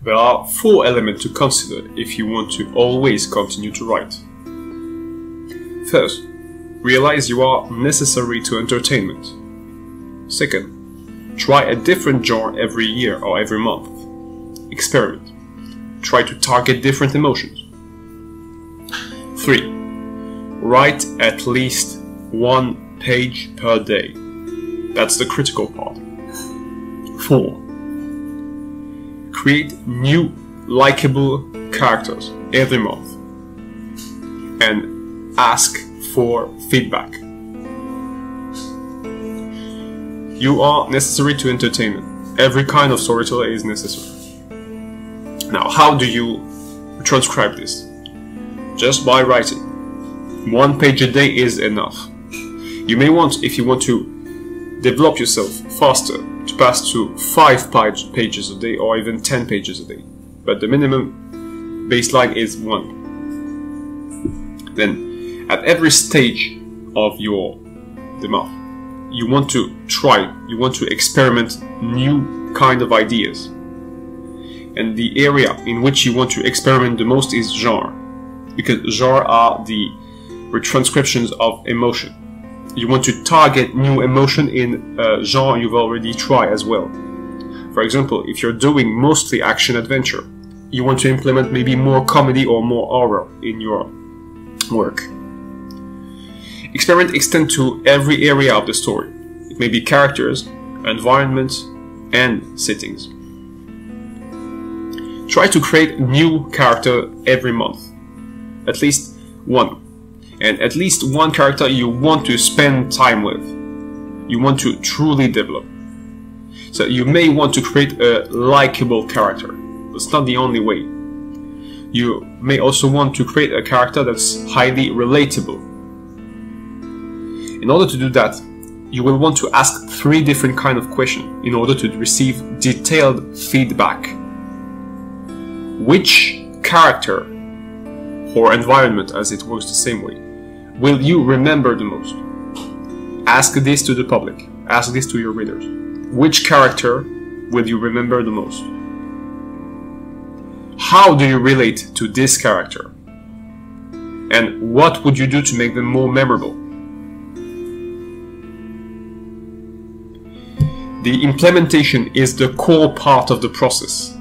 There are 4 elements to consider if you want to always continue to write. First, realize you are necessary to entertainment. Second, try a different genre every year or every month. Experiment. Try to target different emotions. 3. Write at least 1 page per day. That's the critical part. 4. Create new, likable characters every month. And ask for feedback. You are necessary to entertainment. Every kind of storyteller is necessary. Now, how do you transcribe this? Just by writing. 1 page a day is enough. You may want, if you want to develop yourself faster, to pass to 5 pages a day or even 10 pages a day. But the minimum baseline is 1. Then, at every stage of the month, you want to experiment new kind of ideas. And the area in which you want to experiment the most is genre. Because genre are the retranscriptions of emotion. You want to target new emotion in a genre you've already tried as well. For example, if you're doing mostly action-adventure, you want to implement maybe more comedy or more horror in your work. Experiment extend to every area of the story. It may be characters, environment, and settings. Try to create a new character every month. At least one. And at least one character you want to spend time with. You want to truly develop. So you may want to create a likable character. But it's not the only way. You may also want to create a character that's highly relatable. In order to do that, you will want to ask 3 different kinds of questions in order to receive detailed feedback. Which character or environment, as it works the same way, will you remember the most? Ask this to the public. Ask this to your readers. Which character will you remember the most? How do you relate to this character? And what would you do to make them more memorable? The implementation is the core part of the process.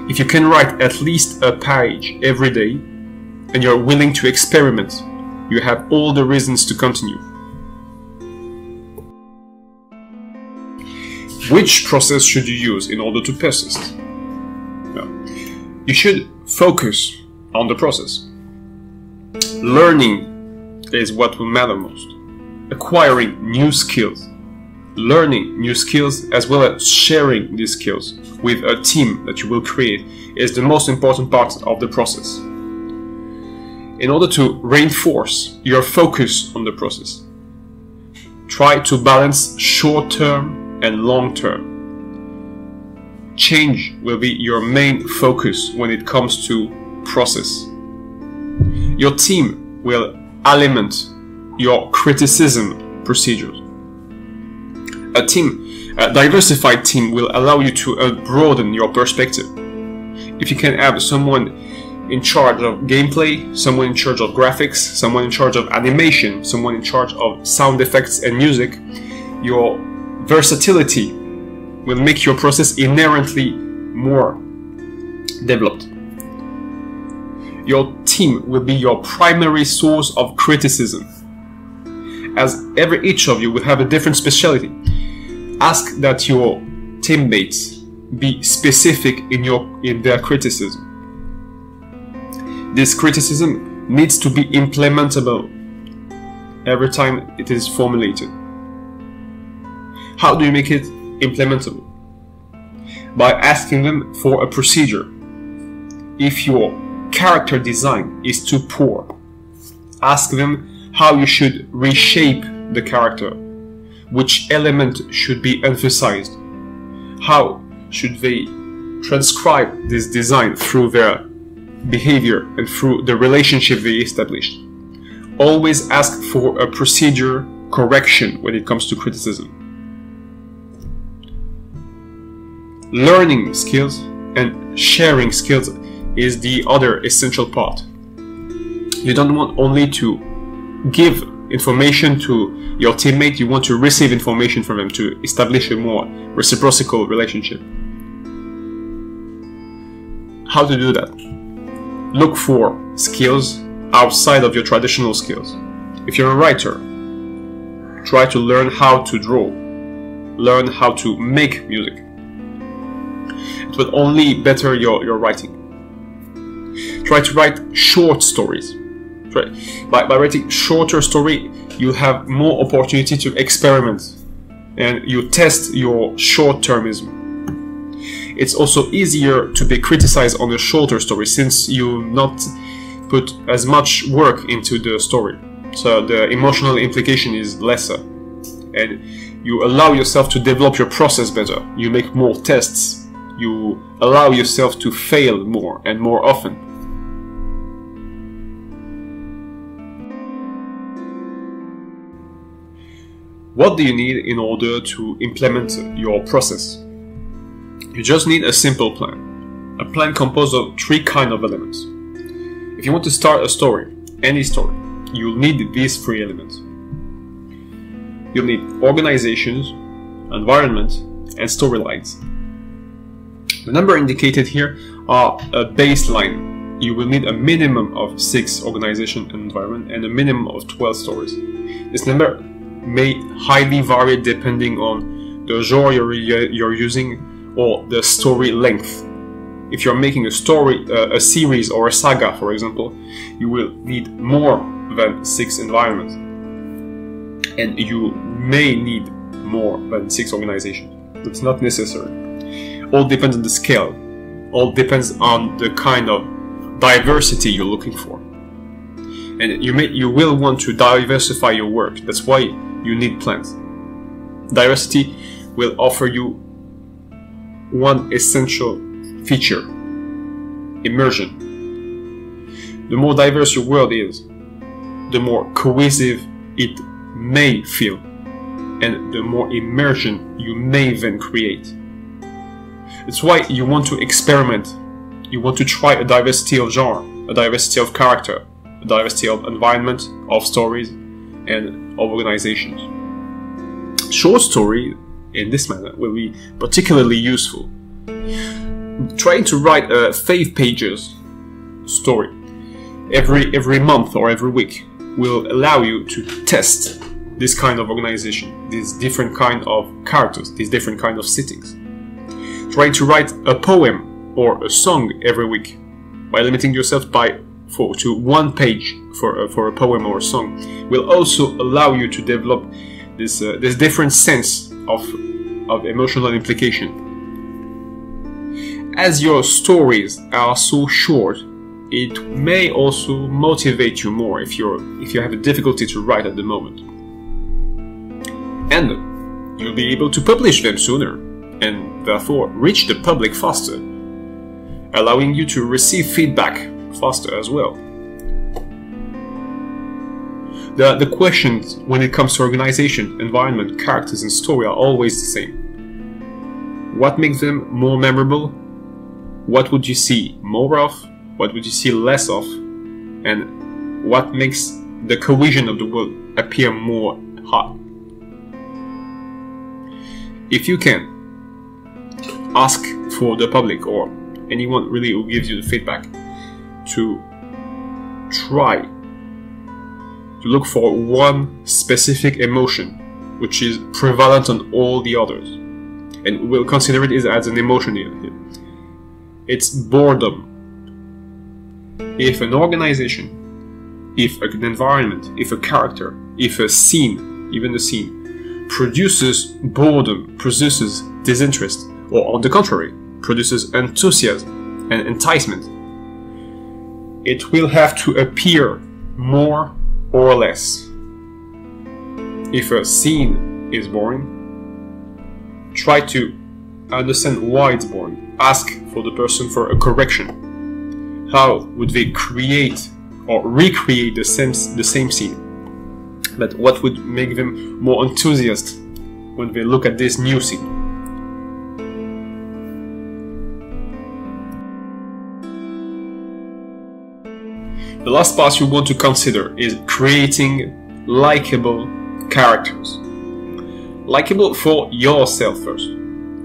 If you can write at least a page every day, and you're willing to experiment, you have all the reasons to continue. Which process should you use in order to persist? Well, you should focus on the process. Learning is what will matter most. Acquiring new skills. Learning new skills as well as sharing these skills with a team that you will create is the most important part of the process. In order to reinforce your focus on the process, try to balance short-term and long-term. Change will be your main focus when it comes to process. Your team will element your criticism procedures. A diversified team will allow you to broaden your perspective. If you can have someone in charge of gameplay, someone in charge of graphics, someone in charge of animation, someone in charge of sound effects and music, your versatility will make your process inherently more developed. Your team will be your primary source of criticism. As each of you will have a different specialty, ask that your teammates be specific in their criticism. This criticism needs to be implementable every time it is formulated. How do you make it implementable? By asking them for a procedure. If your character design is too poor, ask them how you should reshape the character. Which element should be emphasized? How should they transcribe this design through their behavior and through the relationship they established? Always ask for a procedure correction when it comes to criticism. Learning skills And sharing skills is the other essential part. You don't want only to give information to your teammate, you want to receive information from them to establish a more reciprocal relationship. How to do that? Look for skills outside of your traditional skills. If you're a writer, try to learn how to draw, learn how to make music. It will only better your writing. Try to write short stories. By writing shorter story, you have more opportunity to experiment and you test your short-termism. It's also easier to be criticized on a shorter story since you not put as much work into the story. So the emotional implication is lesser. And you allow yourself to develop your process better. You make more tests. You allow yourself to fail more and more often. What do you need in order to implement your process? You just need a simple plan. A plan composed of 3 kinds of elements. If you want to start a story, any story, you'll need these 3 elements. You'll need organizations, environment, and storylines. The number indicated here are a baseline. You will need a minimum of 6 organization and environment and a minimum of 12 stories. This number may highly vary depending on the genre you're using or the story length. If you're making a story, a series or a saga, for example, you will need more than 6 environments. And you may need more than 6 organizations. It's not necessary. All depends on the scale. All depends on the kind of diversity you're looking for. And you will want to diversify your work. That's why you need plans. Diversity will offer you one essential feature: immersion. The more diverse your world is, the more cohesive it may feel, and the more immersion you may then create. That's why you want to experiment. You want to try a diversity of genre, a diversity of character, a diversity of environment, of stories, and of organizations. Short story in this manner will be particularly useful. Trying to write a 5 pages story every month or every week will allow you to test this kind of organization, these different kind of characters, these different kind of settings. Trying to write a poem or a song every week by limiting yourself to 1 page for a poem or a song will also allow you to develop this different sense of emotional implication. As your stories are so short, it may also motivate you more if you have a difficulty to write at the moment. And you'll be able to publish them sooner and therefore reach the public faster, allowing you to receive feedback faster as well. The questions when it comes to organization, environment, characters and story are always the same. What makes them more memorable? What would you see more of? What would you see less of? And what makes the cohesion of the world appear more hot? If you can, ask for the public or anyone really who gives you the feedback to try to look for one specific emotion which is prevalent on all the others, and we'll consider it as an emotion here. It's boredom. If an organization, if an environment, if a character, if a scene, even a scene, produces boredom, produces disinterest, or on the contrary, produces enthusiasm and enticement, it will have to appear more or less. If a scene is boring, try to understand why it's boring. Ask for the person for a correction. How would they create or recreate the same scene? But what would make them more enthusiastic when they look at this new scene? The last part you want to consider is creating likable characters. Likable for yourself first.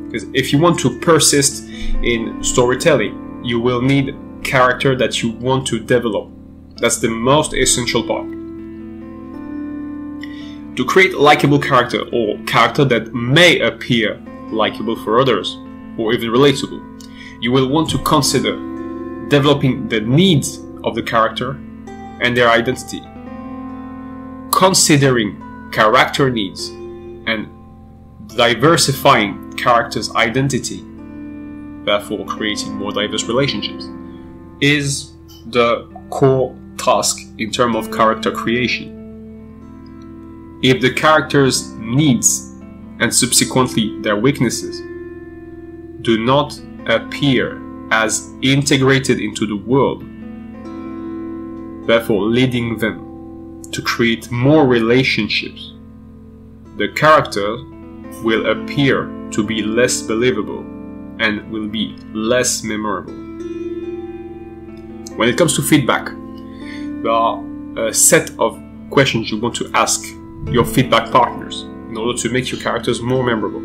Because if you want to persist in storytelling, you will need character that you want to develop. That's the most essential part. To create likable character, or character that may appear likable for others, or even relatable, you will want to consider developing the needs of the character and their identity. Considering character needs and diversifying character's identity, therefore creating more diverse relationships, is the core task in terms of character creation. If the character's needs and subsequently their weaknesses do not appear as integrated into the world, therefore leading them to create more relationships, the character will appear to be less believable and will be less memorable. When it comes to feedback, there are a set of questions you want to ask your feedback partners in order to make your characters more memorable.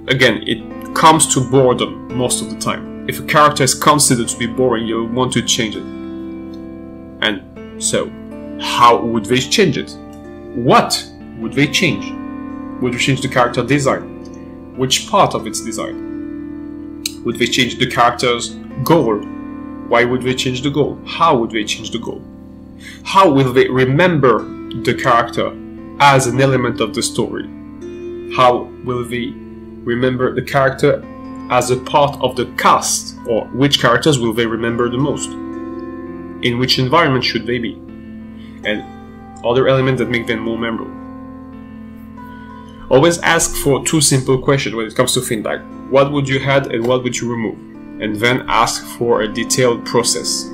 Again, it comes to boredom most of the time. If a character is considered to be boring, you'll want to change it. And so, how would they change it? What would they change? Would they change the character design? Which part of its design? Would they change the character's goal? Why would they change the goal? How would they change the goal? How will they remember the character as an element of the story? How will they remember the character as a part of the cast? Or which characters will they remember the most? In which environment should they be? And other elements that make them more memorable. Always ask for two simple questions when it comes to feedback. What would you add and what would you remove? And then ask for a detailed process